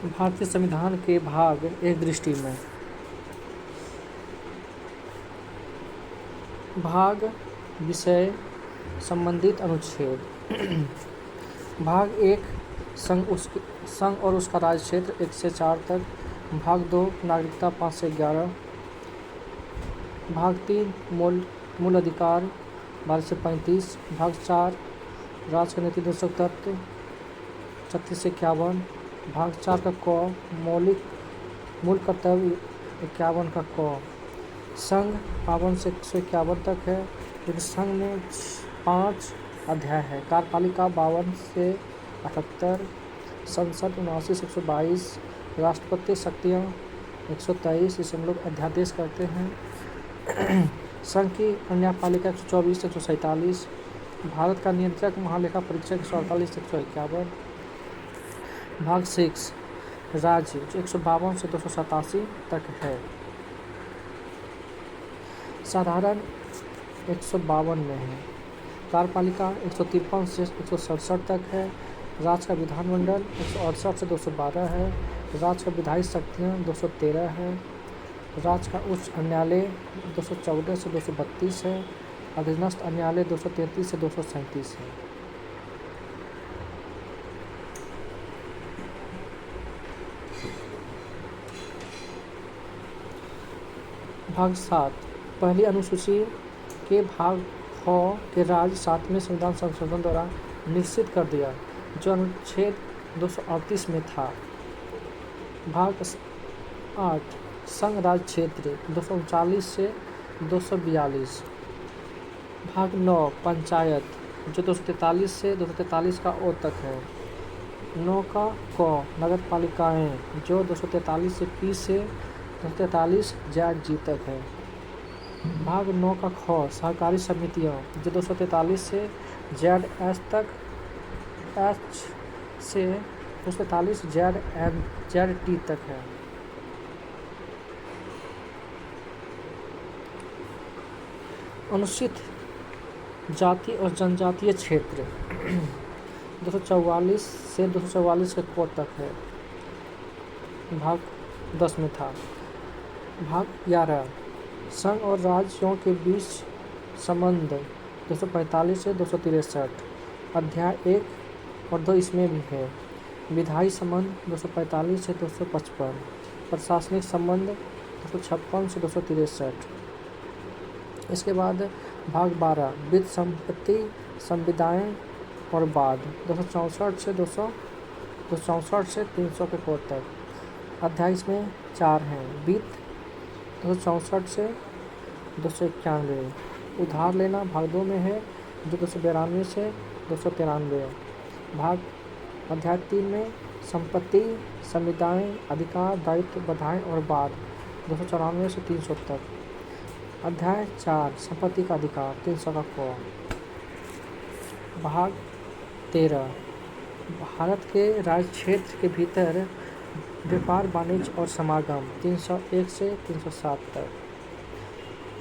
भारतीय संविधान के भाग 1 दृष्टि में भाग विषय संबंधित अनुच्छेद। भाग 1 संघ और उसका राज्य क्षेत्र 1 से 4 तक। भाग 2 नागरिकता 5 से 11। भाग 3 मूल अधिकार 12 से 35। भाग 4 राज्य का नीति निर्देशक तत्व 36 से 51। भाग 4 का क मूल कर्तव्य 51 का क। संघ 52 से 151 तक है, लेकिन संघ में 5 अध्याय है। कार्यपालिका 52 से 78। संसद 79 से 122। राष्ट्रपति शक्तियाँ 123, इसे हम लोग अध्यादेश करते हैं। संघ की न्यायपालिका 124 से 147। भारत का नियंत्रक महालेखा परीक्षक 148 से 151। भाग 6 राज्य 152 से 287 तक है। साधारण 152 में है। कार्यपालिका 153 से 167 तक है। राज्य का विधानमंडल 168 से 212 है। राज्य का विधायी शक्तियाँ 213 है। राज्य का उच्च न्यायालय 214 से 232 है। अधीनस्थ न्यायालय 233 से 237 है। भाग 7 पहली अनुसूची के भाग ख के राज्य 7वें संविधान संशोधन द्वारा निश्चित कर दिया, जो अनुच्छेद 238 में था। भाग 8 संघ राज्य क्षेत्र 239 से 242। भाग 9 पंचायत, जो 243 से 243 का ओ तक है। 9 का क नगर पालिकाएँ, जो 243 से पी से 243 जेड जी तक है। भाग 9 का ख सहकारी समितियाँ, जो 243 से जेड एच तक, एच से 243 जेड एम जेड टी तक है। अनुसूचित जाति और जनजातीय क्षेत्र 244 से 244 के कोड तक है। भाग 10 में था। भाग 11 संघ और राज्यों के बीच संबंध 245 से 263। अध्याय 1 और 2 इसमें भी है। विधायी संबंध 245 से 255। प्रशासनिक संबंध 256 से 263। इसके बाद भाग 12 वित्त संपत्ति संविदाएँ और बाद 264 से 300 के कोड तक। अध्याय इसमें 4 हैं। वित्त 264 से 291। उधार लेना भाग 2 में है, जो 292 से 293। भाग अध्याय 3 में संपत्ति संविदाएँ अधिकार दायित्व बाधाएँ और बाद 294 से 300 तक। अध्याय 4 संपत्ति का अधिकार 300 का क। भाग 13 भारत के राज्य क्षेत्र के भीतर व्यापार वाणिज्य और समागम 301 से 307 तक।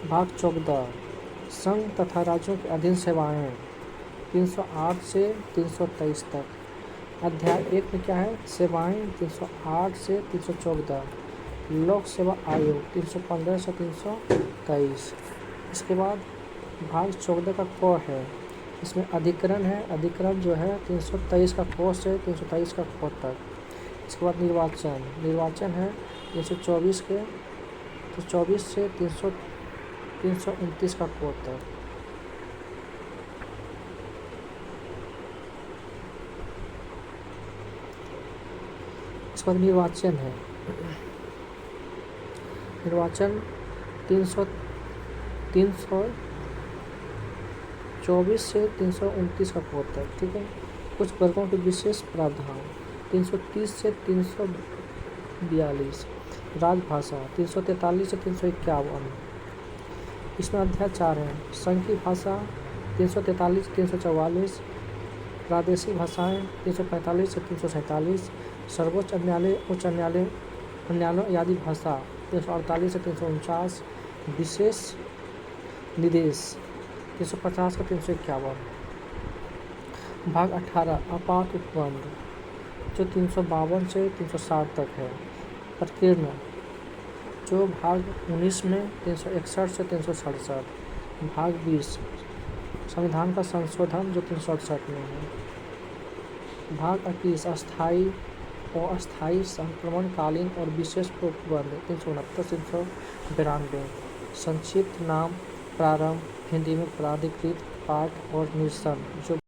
भाग 14 संघ तथा राज्यों के अधीन सेवाएं 308 से 323 तक। अध्याय 1 में क्या है? सेवाएं 308 से 314। लोक सेवा आयोग 315 से 323। इसके बाद भाग 14 का क है, इसमें अधिकरण है। अधिकरण जो है 323 का क से 323 का ख तक। इसके बाद निर्वाचन है 324 के 324 से 329 का क तक। इसके बाद निर्वाचन है। निर्वाचन 324 से 329 का कोड तक। ठीक है। कुछ वर्गों के विशेष प्रावधान 330 से 342। राजभाषा 343 से 351। इसमें अध्याय 4 है। संघ की भाषा 343 से 344। प्रादेशिक भाषाएं 345 से 347। सर्वोच्च न्यायालय उच्च न्यायालयों आदि भाषा 348 से 349। विशेष निदेश 350 से 351। भाग 18 आपात उपबंध जो 352 से 360 तक है। प्रकीर्ण जो भाग 19 में 361 से 367। भाग 20 संविधान का संशोधन जो 368 में है। भाग 21 अस्थायी और अस्थायी संक्रमणकालीन और विशेष प्रतिबंध 369 से 392। संक्षिप्त नाम प्रारंभ हिंदी में प्राधिकृत पाठ और निरसन जो